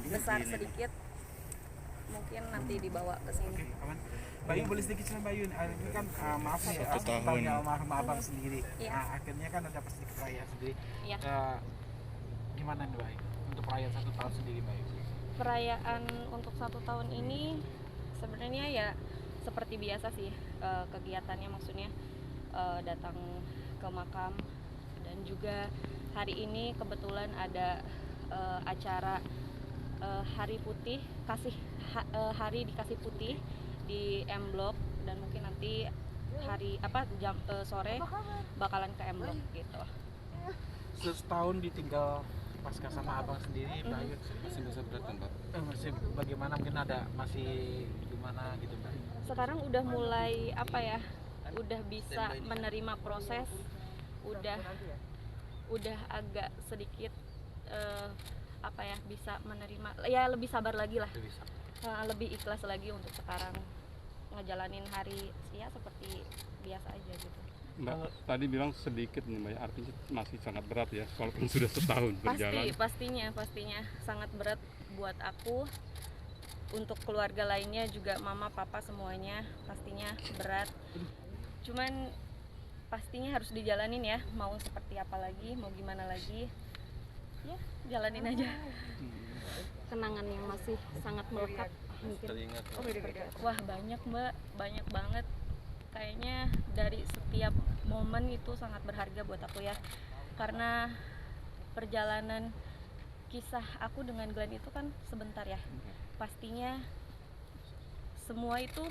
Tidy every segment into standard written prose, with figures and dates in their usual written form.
besar sedikit, mungkin nanti dibawa ke sini. Bayu boleh sedikit sama Bayu, ini kan maaf nih, tahunnya almarhum abang sendiri. Nah, akhirnya kan ada sedikit perayaan sendiri. Gimana nih Bayu untuk perayaan 1 tahun sendiri Bayu? Perayaan untuk 1 tahun ini sebenarnya ya seperti biasa sih, kegiatannya maksudnya datang ke makam, dan juga hari ini kebetulan ada acara Hari Putih, Hari Dikasih Putih di M Block, dan mungkin nanti jam sore bakalan ke M Block gitu. Setahun ditinggal pasca sama abang sendiri, Bayu masih bisa berat Mbak? Masih bagaimana, mungkin masih gimana gitu Mbak? Sekarang udah mulai udah bisa menerima proses, udah agak sedikit bisa menerima, ya lebih sabar lagi lah, lebih ikhlas lagi untuk sekarang ngejalanin hari ya seperti biasa aja gitu. Mbak tadi bilang sedikit nih Mbak, artinya masih sangat berat ya walaupun sudah setahun berjalan. Pastinya sangat berat buat aku, untuk keluarga lainnya juga, mama papa semuanya pastinya berat, cuman pastinya harus dijalanin ya, mau seperti apa lagi, mau gimana lagi ya, jalanin aja. Kenangan yang masih sangat melekat mungkin. Wah banyak Mbak, banyak banget. Kayaknya dari setiap momen itu sangat berharga buat aku ya, karena perjalanan kisah aku dengan Glenn itu kan sebentar ya. Pastinya semua itu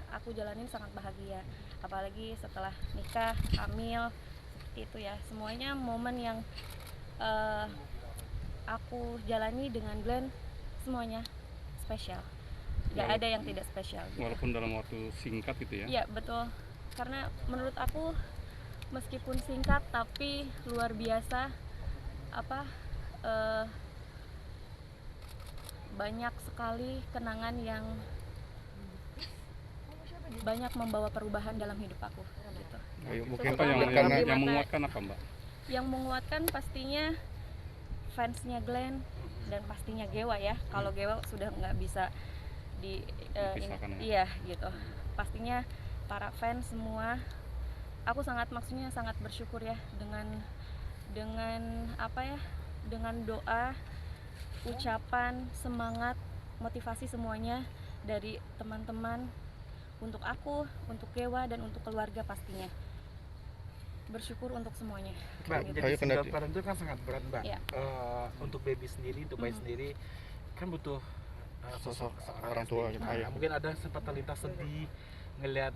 aku jalanin sangat bahagia, apalagi setelah nikah, hamil, seperti itu ya. Semuanya momen yang aku jalani dengan Glenn semuanya spesial. Gak ada yang tidak spesial gitu. Walaupun dalam waktu singkat gitu ya? Iya betul, karena menurut aku meskipun singkat tapi luar biasa, banyak sekali kenangan yang banyak membawa perubahan dalam hidup aku gitu. Mungkin yang menguatkan apa Mbak? Yang menguatkan pastinya fansnya Glenn dan pastinya Gewa ya. Kalau Gewa sudah nggak bisa dipisahkan iya gitu. Pastinya para fans semua, aku sangat bersyukur ya dengan dengan doa, ucapan, semangat, motivasi semuanya dari teman-teman untuk aku, untuk Gewa, dan untuk keluarga pastinya. Bersyukur untuk semuanya. Mbak, jadi single parent itu kan sangat berat Mbak. Ya. Untuk baby sendiri, untuk bayi sendiri kan butuh sosok orang tua gitu. Mungkin ada sempat terlintas sedih ngelihat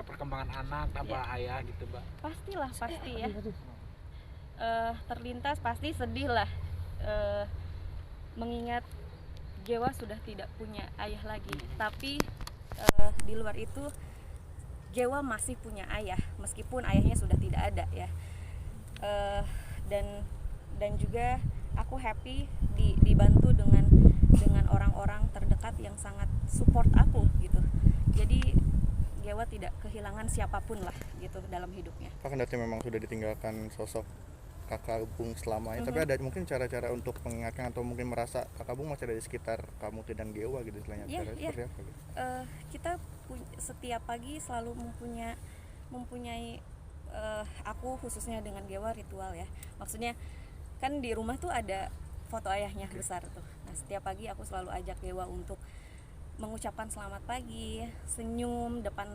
perkembangan anak tanpa ayah gitu Mbak. Pastilah, pasti ya. Terlintas pasti sedih lah, mengingat Gewa sudah tidak punya ayah lagi. Tapi di luar itu Gewa masih punya ayah, meskipun ayahnya sudah tidak ada ya. Dan juga aku happy dibantu dengan orang-orang terdekat yang sangat support aku gitu. Jadi Gewa tidak kehilangan siapapun lah gitu dalam hidupnya. Pak, kendati memang sudah ditinggalkan sosok kakak Bung selamanya, tapi ada mungkin cara-cara untuk mengingatkan atau mungkin merasa kakak Bung masih ada di sekitar kamu dan Gewa gitu istilahnya. Seperti apa gitu? Kita setiap pagi selalu mempunyai aku khususnya dengan Gewa ritual ya. Maksudnya kan di rumah tuh ada foto ayahnya besar tuh. Nah, setiap pagi aku selalu ajak Gewa untuk mengucapkan selamat pagi, senyum depan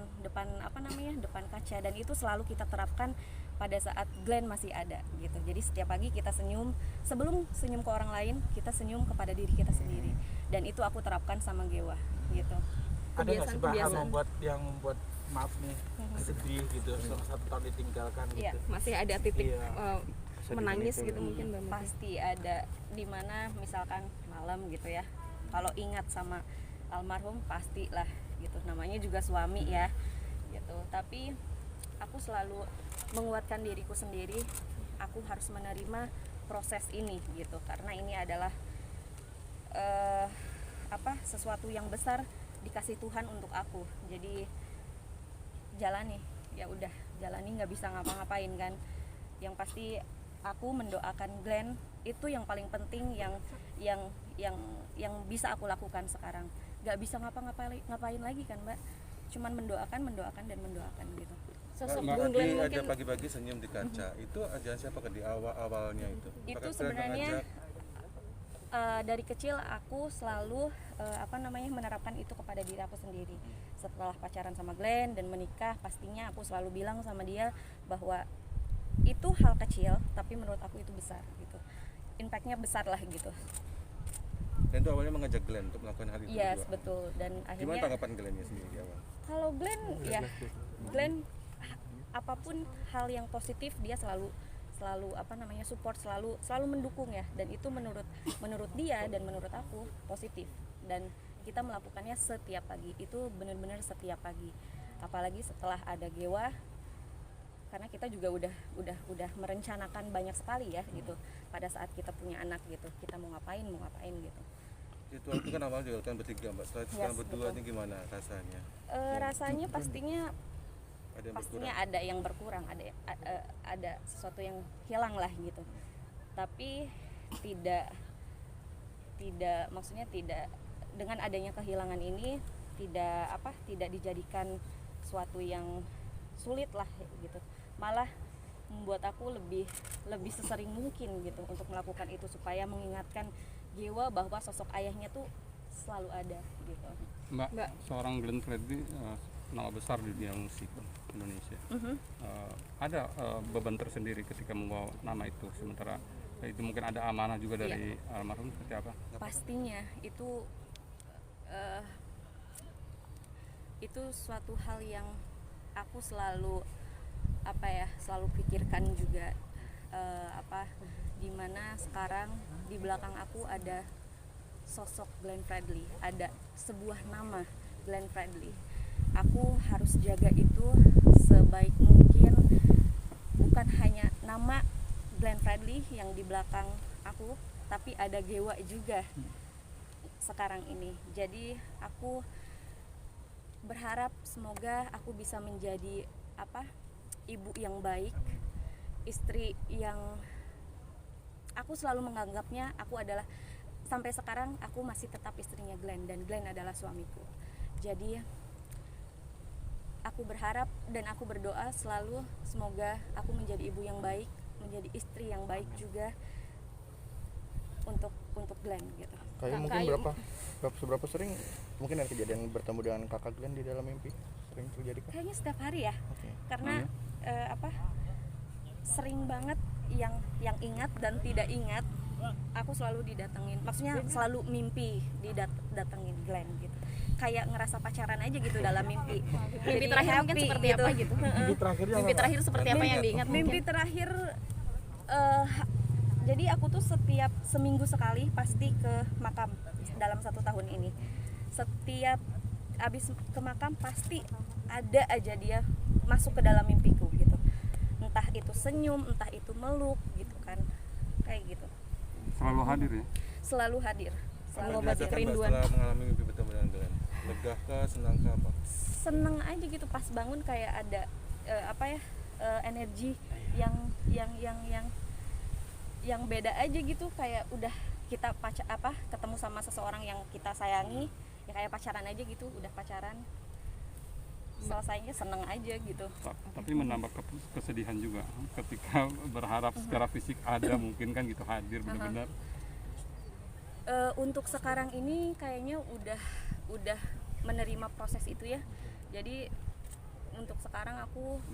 kaca, dan itu selalu kita terapkan pada saat Glenn masih ada gitu. Jadi setiap pagi kita senyum, sebelum senyum ke orang lain kita senyum kepada diri kita sendiri, dan itu aku terapkan sama Gewa gitu. Ada nggak sih hal yang membuat maaf nih sedih gitu, 1 tahun ditinggalkan gitu? Iya, masih ada titik menangis gitu mungkin pasti ada, dimana misalkan malam gitu ya, kalau ingat sama almarhum pastilah gitu, namanya juga suami ya gitu. Tapi aku selalu menguatkan diriku sendiri, aku harus menerima proses ini gitu, karena ini adalah sesuatu yang besar dikasih Tuhan untuk aku. Jadi jalani, ya udah jalani, nggak bisa ngapa-ngapain kan. Yang pasti aku mendoakan Glenn Itu yang paling penting yang bisa aku lakukan sekarang. Gak bisa ngapain lagi kan Mbak, cuman mendoakan gitu. Sosok Bung Glenn mungkin ada pagi-pagi senyum di kaca, itu ajaran siapa di awalnya itu? Itu sebenarnya dari kecil aku selalu menerapkan itu kepada diri aku sendiri. Setelah pacaran sama Glenn dan menikah, pastinya aku selalu bilang sama dia bahwa itu hal kecil tapi menurut aku itu besar gitu, impactnya besar lah gitu. Dan itu awalnya mengajak Glenn untuk melakukan hal itu. Yes, betul. Dan akhirnya gimana tanggapan Glennnya sendiri di awal? Kalau Glenn apapun hal yang positif dia selalu support, selalu mendukung ya, dan itu menurut dia dan menurut aku positif, dan kita melakukannya setiap pagi, itu benar-benar setiap pagi, apalagi setelah ada Gewa, karena kita juga udah merencanakan banyak sekali ya gitu pada saat kita punya anak gitu, kita mau ngapain gitu. Ritual itu kan awalnya dilakukan bertiga Mbak, sekarang berdua ini gimana rasanya? Rasanya pastinya berkurang. ada yang berkurang, ada sesuatu yang hilang lah gitu, tapi tidak maksudnya tidak dengan adanya kehilangan ini tidak dijadikan suatu yang sulit lah gitu, malah membuat aku lebih sesering mungkin gitu untuk melakukan itu, supaya mengingatkan Gewa bahwa sosok ayahnya tuh selalu ada gitu. Mbak. Seorang Glenn Fredly nama besar di dunia musik Indonesia. Ada beban tersendiri ketika membawa nama itu, sementara itu mungkin ada amanah juga dari almarhum, seperti apa? Pastinya itu suatu hal yang aku selalu pikirkan juga, dimana sekarang di belakang aku ada sosok Glenn Fredly, ada sebuah nama Glenn Fredly. Aku harus jaga itu sebaik mungkin, bukan hanya nama Glenn Fredly yang di belakang aku, tapi ada Gewa juga sekarang ini. Jadi aku berharap semoga aku bisa menjadi ibu yang baik, istri yang aku selalu menganggapnya aku adalah, sampai sekarang aku masih tetap istrinya Glenn, dan Glenn adalah suamiku. Jadi aku berharap dan aku berdoa selalu semoga aku menjadi ibu yang baik, menjadi istri yang baik juga untuk Glenn gitu. Kayu mungkin seberapa sering mungkin ada kejadian bertemu dengan kakak Glenn di dalam mimpi? Sering terjadi kan? Kayaknya setiap hari ya. Karena sering banget yang ingat dan tidak ingat, aku selalu didatengin, maksudnya selalu mimpi didatengin Glenn gitu, kayak ngerasa pacaran aja gitu dalam mimpi. Mimpi terakhir mungkin seperti apa gitu? Mimpi terakhir seperti apa yang diingat? Mimpi terakhir jadi aku tuh setiap seminggu sekali pasti ke makam dalam 1 tahun ini. Setiap abis ke makam pasti ada aja dia masuk ke dalam mimpiku gitu, entah itu senyum, entah itu meluk gitu kan, kayak gitu. Selalu hadir ya? Selalu hadir, selalu obat kerinduan. Setelah mengalami mimpi bertemu dengan Glenn, lega kah, senang kah, apa? Seneng aja gitu, pas bangun kayak ada energi yang beda aja gitu, kayak udah kita ketemu sama seseorang yang kita sayangi, ya kayak pacaran aja gitu, udah pacaran selesainya seneng aja gitu. Tapi menambah kesedihan juga ketika berharap secara fisik ada mungkin kan gitu hadir benar-benar. Untuk sekarang ini kayaknya udah menerima proses itu ya, jadi untuk sekarang aku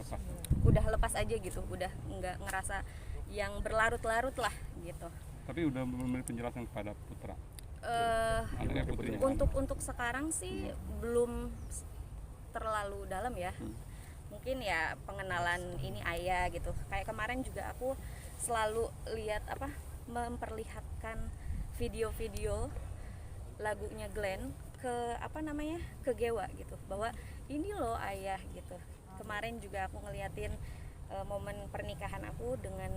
udah lepas aja gitu, udah nggak ngerasa yang berlarut-larut lah gitu. Tapi udah memberi penjelasan kepada putra. Untuk sekarang sih belum terlalu dalam ya. Mungkin ya pengenalan ini ayah gitu. Kayak kemarin juga aku selalu lihat memperlihatkan video-video lagunya Glenn ke Gewa gitu, bahwa ini loh ayah gitu. Kemarin juga aku ngeliatin momen pernikahan aku dengan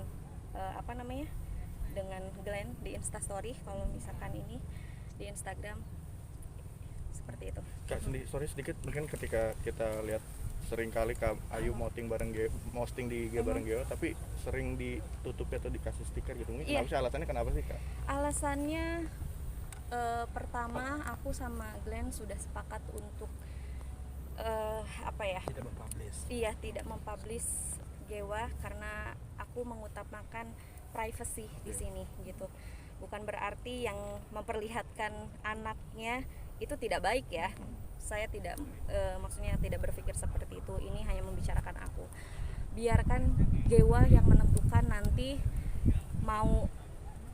dengan Glenn di Instastory, kalau misalkan ini di Instagram, seperti itu. Kak, sorry sedikit, mungkin ketika kita lihat sering kali Kak Ayu posting di IG bareng Geo, tapi sering ditutupi atau dikasih stiker gitu. Mungkin kenapa sih, alasannya kenapa sih Kak? Alasannya pertama aku sama Glenn sudah sepakat untuk tidak mempublish Gewa karena aku mengutamakan privacy di sini gitu. Bukan berarti yang memperlihatkan anaknya itu tidak baik ya. Saya tidak maksudnya tidak berpikir seperti itu. Ini hanya membicarakan aku. Biarkan Gewa yang menentukan nanti mau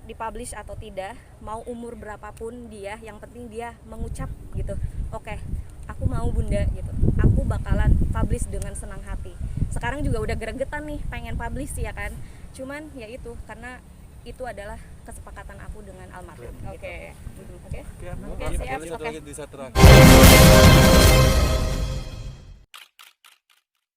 dipublish atau tidak, mau umur berapapun dia, yang penting dia mengucap gitu. Oke, aku mau bunda gitu. Aku bakalan publish dengan senang hati. Sekarang juga udah gregetan nih pengen publish ya kan. Cuman ya itu karena itu adalah kesepakatan aku dengan almarhum. Oke, siap. Oke.